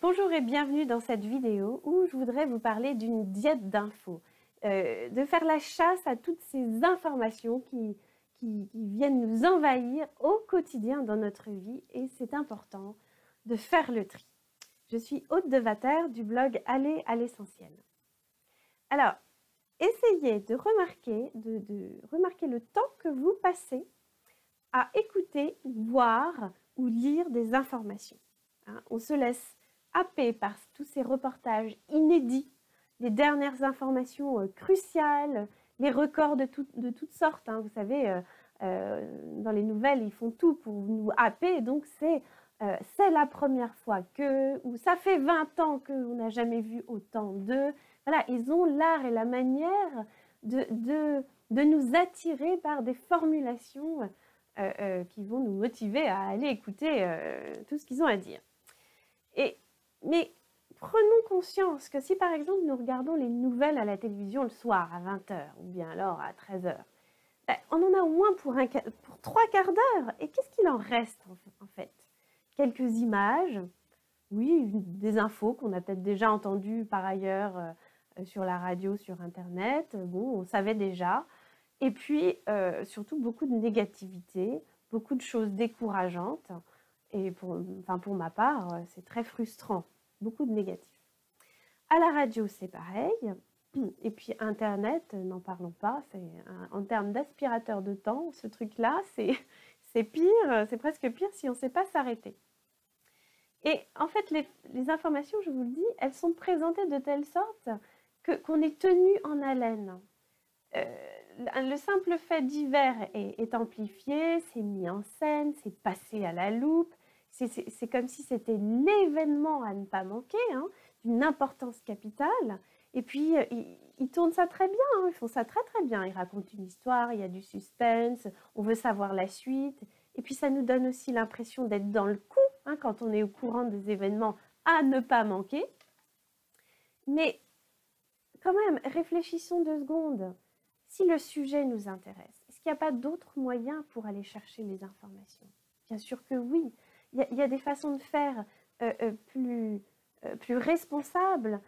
Bonjour et bienvenue dans cette vidéo où je voudrais vous parler d'une diète d'infos, de faire la chasse à toutes ces informations qui viennent nous envahir au quotidien dans notre vie, et c'est important de faire le tri. Je suis Aude Devater du blog Aller à l'essentiel. Alors, essayez de remarquer le temps que vous passez à écouter, voir ou lire des informations. On se laisse happer par tous ces reportages inédits, les dernières informations cruciales, les records de toutes sortes. Vous savez, dans les nouvelles, ils font tout pour nous happer, donc c'est la première fois que, ou ça fait 20 ans qu'on n'a jamais vu autant de... Voilà, ils ont l'art et la manière de nous attirer par des formulations qui vont nous motiver à aller écouter tout ce qu'ils ont à dire. Mais prenons conscience que si par exemple nous regardons les nouvelles à la télévision le soir à 20 h ou bien alors à 13 h, on en a au moins pour 3/4 d'heure. Et qu'est-ce qu'il en reste en fait? Quelques images, oui, des infos qu'on a peut-être déjà entendues par ailleurs sur la radio, sur Internet, bon, on savait déjà. Et puis surtout beaucoup de négativité, beaucoup de choses décourageantes. Et pour ma part, c'est très frustrant, beaucoup de négatifs. À la radio, c'est pareil. Et puis Internet, n'en parlons pas, en termes d'aspirateur de temps, ce truc-là, c'est pire, c'est presque pire si on ne sait pas s'arrêter. Et en fait, les informations, je vous le dis, elles sont présentées de telle sorte qu'on est tenu en haleine. Le simple fait divers est amplifié, c'est mis en scène, c'est passé à la loupe. C'est comme si c'était l'événement à ne pas manquer, d'une importance capitale. Et puis, ils tournent ça très bien, ils font ça très très bien. Ils racontent une histoire, il y a du suspense, on veut savoir la suite. Et puis, ça nous donne aussi l'impression d'être dans le coup, quand on est au courant des événements à ne pas manquer. Mais quand même, réfléchissons 2 secondes. Si le sujet nous intéresse, est-ce qu'il n'y a pas d'autres moyens pour aller chercher les informations? Bien sûr que oui. Il y a des façons de faire plus responsables,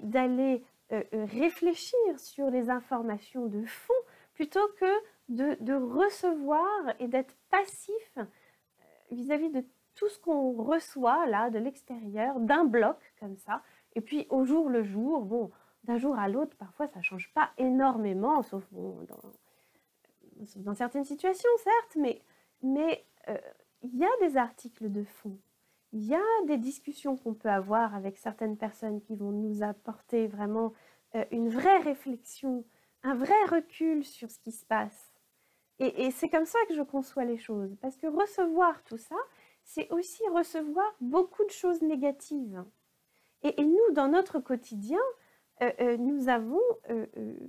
d'aller réfléchir sur les informations de fond plutôt que de recevoir et d'être passif vis-à-vis de tout ce qu'on reçoit là de l'extérieur, d'un bloc comme ça. Et puis au jour le jour, bon, d'un jour à l'autre, parfois ça ne change pas énormément, sauf bon, dans certaines situations, certes, mais il y a des articles de fond, il y a des discussions qu'on peut avoir avec certaines personnes qui vont nous apporter vraiment une vraie réflexion, un vrai recul sur ce qui se passe. Et c'est comme ça que je conçois les choses, parce que recevoir tout ça, c'est aussi recevoir beaucoup de choses négatives. Et nous, dans notre quotidien, nous avons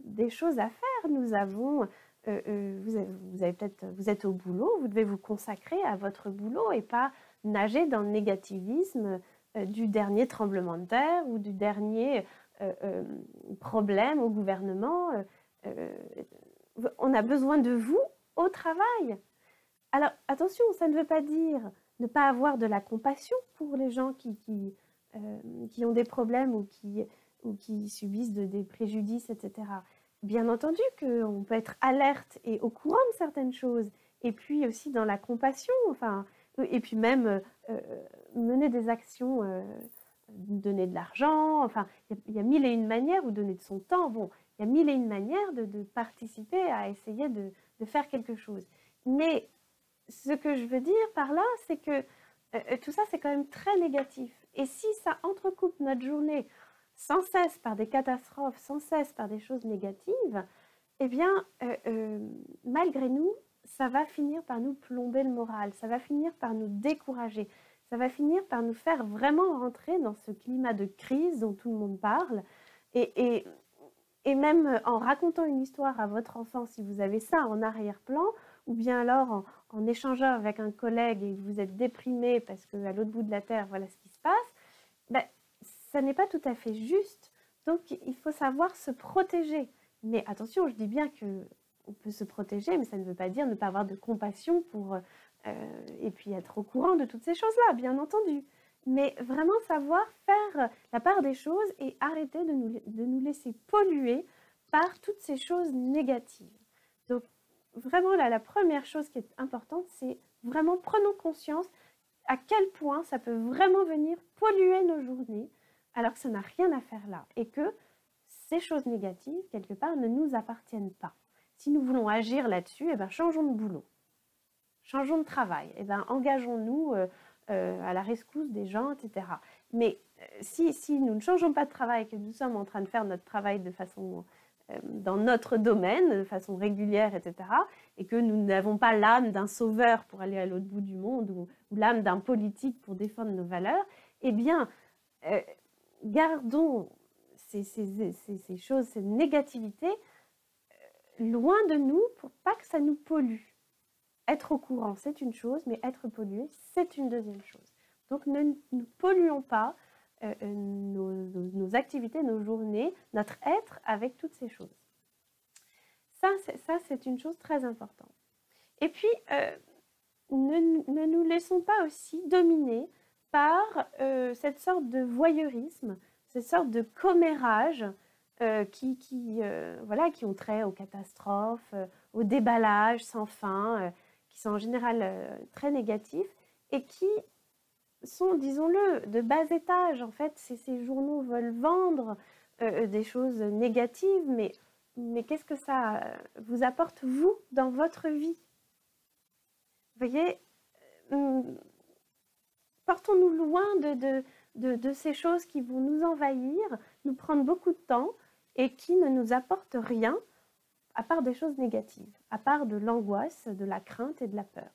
des choses à faire, nous avons... vous êtes au boulot, vous devez vous consacrer à votre boulot et pas nager dans le négativisme du dernier tremblement de terre ou du dernier problème au gouvernement. On a besoin de vous au travail. Alors attention, ça ne veut pas dire ne pas avoir de la compassion pour les gens qui ont des problèmes ou qui subissent des préjudices, etc. Bien entendu qu'on peut être alerte et au courant de certaines choses, et puis aussi dans la compassion, et puis même mener des actions, donner de l'argent, il y a 1001 manières, ou donner de son temps, bon, il y a 1001 manières de participer à essayer de faire quelque chose. Mais ce que je veux dire par là, c'est que tout ça, c'est quand même très négatif. Et si ça entrecoupe notre journée sans cesse par des catastrophes, sans cesse par des choses négatives, eh bien, malgré nous, ça va finir par nous plomber le moral, ça va finir par nous décourager, ça va finir par nous faire vraiment rentrer dans ce climat de crise dont tout le monde parle. Et même en racontant une histoire à votre enfant, si vous avez ça en arrière-plan, ou bien alors en échangeant avec un collègue et vous êtes déprimé parce qu'à l'autre bout de la terre, voilà ce qui se passe, ça n'est pas tout à fait juste. Donc, il faut savoir se protéger. Mais attention, je dis bien qu'on peut se protéger, mais ça ne veut pas dire ne pas avoir de compassion et puis être au courant de toutes ces choses-là, bien entendu. mais vraiment savoir faire la part des choses et arrêter de nous laisser polluer par toutes ces choses négatives. Donc vraiment là, la première chose qui est importante, c'est vraiment prenons conscience à quel point ça peut vraiment venir polluer nos journées alors que ça n'a rien à faire là et que ces choses négatives, quelque part, ne nous appartiennent pas. Si nous voulons agir là-dessus, eh bien, changeons de boulot, changeons de travail, eh bien, engageons-nous à la rescousse des gens, etc. Mais si nous ne changeons pas de travail, que nous sommes en train de faire notre travail de façon dans notre domaine, de façon régulière, etc., et que nous n'avons pas l'âme d'un sauveur pour aller à l'autre bout du monde ou l'âme d'un politique pour défendre nos valeurs, eh bien, gardons ces choses, ces négativités loin de nous pour pas que ça nous pollue. Être au courant, c'est une chose, mais être pollué, c'est une deuxième chose. Donc, ne nous polluons pas nos activités, nos journées, notre être avec toutes ces choses. Ça, c'est une chose très importante. Et puis, ne nous laissons pas aussi dominer par cette sorte de voyeurisme, cette sorte de commérage voilà, qui ont trait aux catastrophes, au déballage sans fin, qui sont en général très négatifs et qui sont, disons-le, de bas étage. En fait, ces journaux veulent vendre des choses négatives, mais qu'est-ce que ça vous apporte, vous, dans votre vie? Vous voyez, portons-nous loin de ces choses qui vont nous envahir, nous prendre beaucoup de temps et qui ne nous apportent rien à part des choses négatives, à part de l'angoisse, de la crainte et de la peur.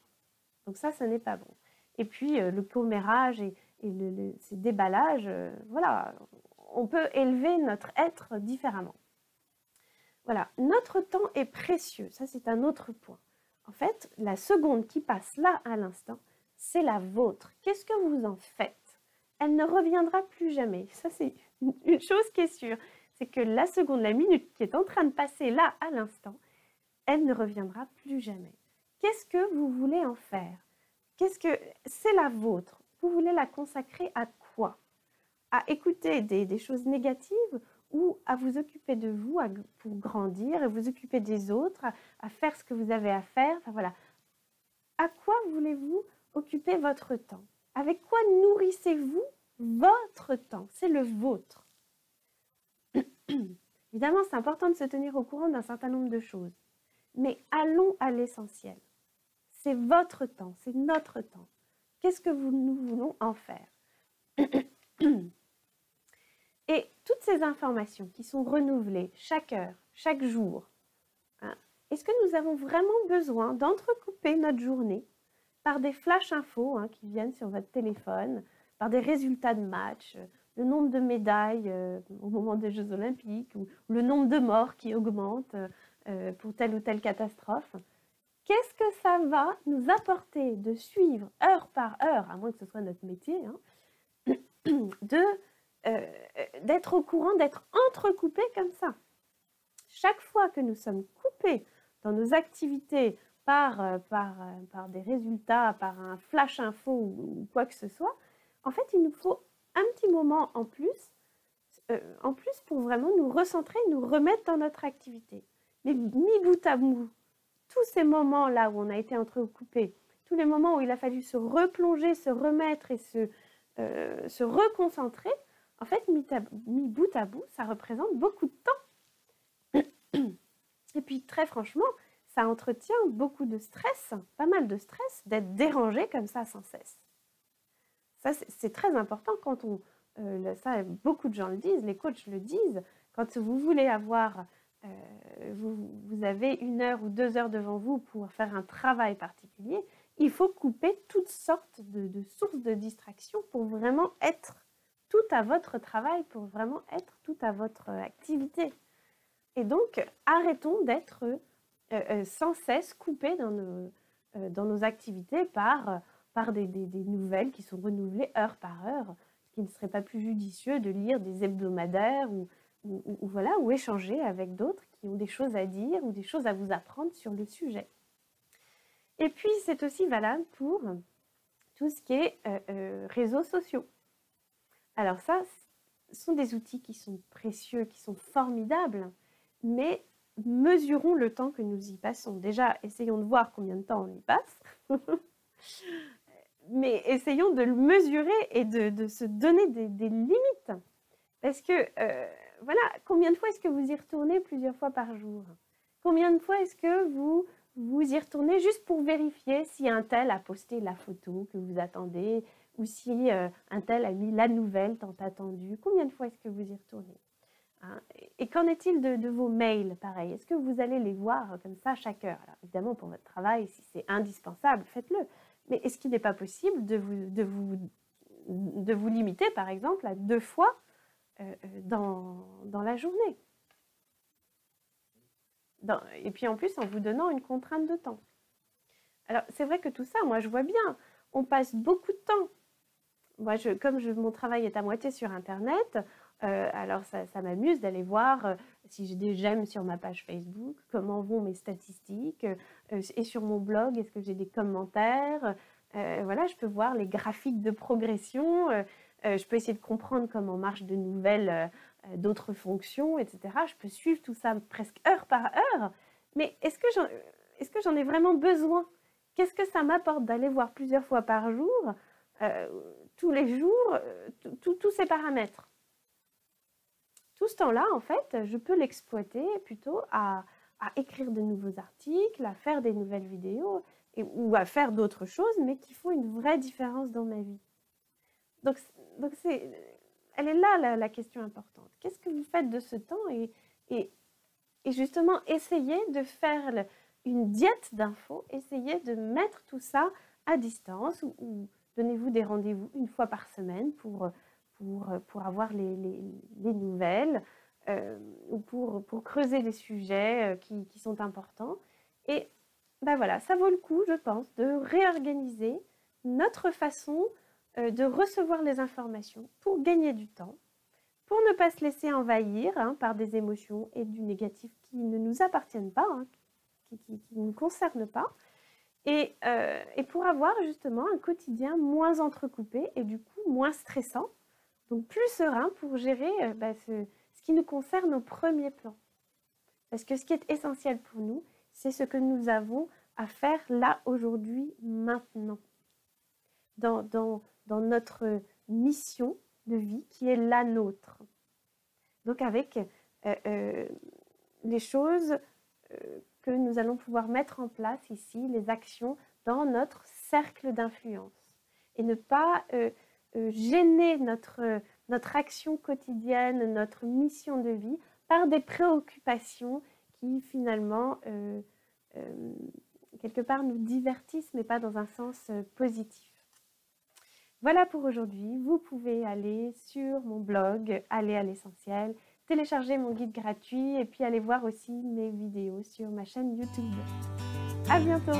Donc ça n'est pas bon. Et puis le commérage et ces déballages, voilà, on peut élever notre être différemment. Voilà, notre temps est précieux, ça c'est un autre point. En fait, la seconde qui passe là à l'instant, c'est la vôtre. Qu'est-ce que vous en faites? Elle ne reviendra plus jamais. Ça c'est une chose qui est sûre. C'est que la seconde, la minute qui est en train de passer là à l'instant, elle ne reviendra plus jamais. Qu'est-ce que vous voulez en faire? C'est la vôtre? Vous voulez la consacrer à quoi? À écouter des choses négatives ou à vous occuper de vous pour grandir et vous occuper des autres, à faire ce que vous avez à faire? Enfin voilà. À quoi voulez-vous occuper votre temps? Avec quoi nourrissez-vous votre temps? C'est le vôtre. Évidemment, c'est important de se tenir au courant d'un certain nombre de choses. Mais allons à l'essentiel. C'est votre temps, c'est notre temps. Qu'est-ce que nous voulons en faire? Et toutes ces informations qui sont renouvelées chaque heure, chaque jour, hein, est-ce que nous avons vraiment besoin d'entrecouper notre journée par des flash infos qui viennent sur votre téléphone, par des résultats de match, le nombre de médailles au moment des Jeux Olympiques ou le nombre de morts qui augmente pour telle ou telle catastrophe? Qu'est-ce que ça va nous apporter de suivre heure par heure, à moins que ce soit notre métier, d'être au courant, d'être entrecoupé comme ça? Chaque fois que nous sommes coupés dans nos activités par des résultats, par un flash info ou quoi que ce soit, en fait, il nous faut un petit moment en plus pour vraiment nous recentrer, nous remettre dans notre activité. Mais mis bout à bout, tous ces moments-là où on a été entrecoupé, tous les moments où il a fallu se replonger, se remettre et se reconcentrer, en fait, mis bout à bout, ça représente beaucoup de temps. Et puis, très franchement, ça entretient beaucoup de stress, pas mal de stress, d'être dérangé comme ça sans cesse. Ça, c'est très important quand ça, beaucoup de gens le disent, les coachs le disent, quand vous voulez avoir, vous avez 1 heure ou 2 heures devant vous pour faire un travail particulier, il faut couper toutes sortes de sources de distraction pour vraiment être tout à votre travail, pour vraiment être tout à votre activité. Et donc, arrêtons d'être sans cesse coupés dans nos activités par des nouvelles qui sont renouvelées heure par heure, ce qui ne serait pas plus judicieux de lire des hebdomadaires ou échanger avec d'autres qui ont des choses à dire ou des choses à vous apprendre sur le sujet. Et puis, c'est aussi valable pour tout ce qui est réseaux sociaux. Alors ça, ce sont des outils qui sont précieux, qui sont formidables, mais mesurons le temps que nous y passons. Déjà, essayons de voir combien de temps on y passe, mais essayons de le mesurer et de se donner des limites. Parce que, voilà, combien de fois est-ce que vous y retournez plusieurs fois par jour? Combien de fois est-ce que vous y retournez juste pour vérifier si un tel a posté la photo que vous attendez ou si un tel a mis la nouvelle tant attendue? Combien de fois est-ce que vous y retournez? Hein? Et qu'en est-il de vos mails, pareil? Est-ce que vous allez les voir comme ça à chaque heure? Alors, évidemment, pour votre travail, si c'est indispensable, faites-le. Mais est-ce qu'il n'est pas possible de vous limiter, par exemple, à 2 fois dans la journée? Et puis en plus, en vous donnant une contrainte de temps. Alors, c'est vrai que tout ça, moi, je vois bien. On passe beaucoup de temps. Moi, comme mon travail est à moitié sur Internet, alors ça m'amuse d'aller voir si j'ai des j'aime sur ma page Facebook, comment vont mes statistiques, et sur mon blog, est-ce que j'ai des commentaires. Voilà, je peux voir les graphiques de progression, je peux essayer de comprendre comment marchent de nouvelles, d'autres fonctions, etc. Je peux suivre tout ça presque heure par heure, mais est-ce que j'en ai vraiment besoin? Qu'est-ce que ça m'apporte d'aller voir plusieurs fois par jour, tous les jours, tous ces paramètres? Tout ce temps-là, en fait, je peux l'exploiter plutôt à écrire de nouveaux articles, à faire des nouvelles vidéos, ou à faire d'autres choses, mais qui font une vraie différence dans ma vie. Donc elle est là la question importante. Qu'est-ce que vous faites de ce temps? Et justement, essayez de faire une diète d'infos, essayez de mettre tout ça à distance, ou donnez-vous des rendez-vous une fois par semaine pour avoir les nouvelles, ou pour creuser les sujets qui sont importants. Et ben voilà, ça vaut le coup, je pense, de réorganiser notre façon de recevoir les informations pour gagner du temps, pour ne pas se laisser envahir par des émotions et du négatif qui ne nous appartiennent pas, qui ne nous concernent pas, et pour avoir justement un quotidien moins entrecoupé et du coup moins stressant, donc plus serein pour gérer ce qui nous concerne au premier plan. Parce que ce qui est essentiel pour nous, c'est ce que nous avons à faire là, aujourd'hui, maintenant. Dans notre mission de vie qui est la nôtre. Donc avec les choses que nous allons pouvoir mettre en place ici, les actions dans notre cercle d'influence. Et ne pas gêner notre action quotidienne, notre mission de vie par des préoccupations qui finalement quelque part nous divertissent, mais pas dans un sens positif. Voilà pour aujourd'hui. Vous pouvez aller sur mon blog, aller à l'essentiel, télécharger mon guide gratuit et puis aller voir aussi mes vidéos sur ma chaîne YouTube. À bientôt!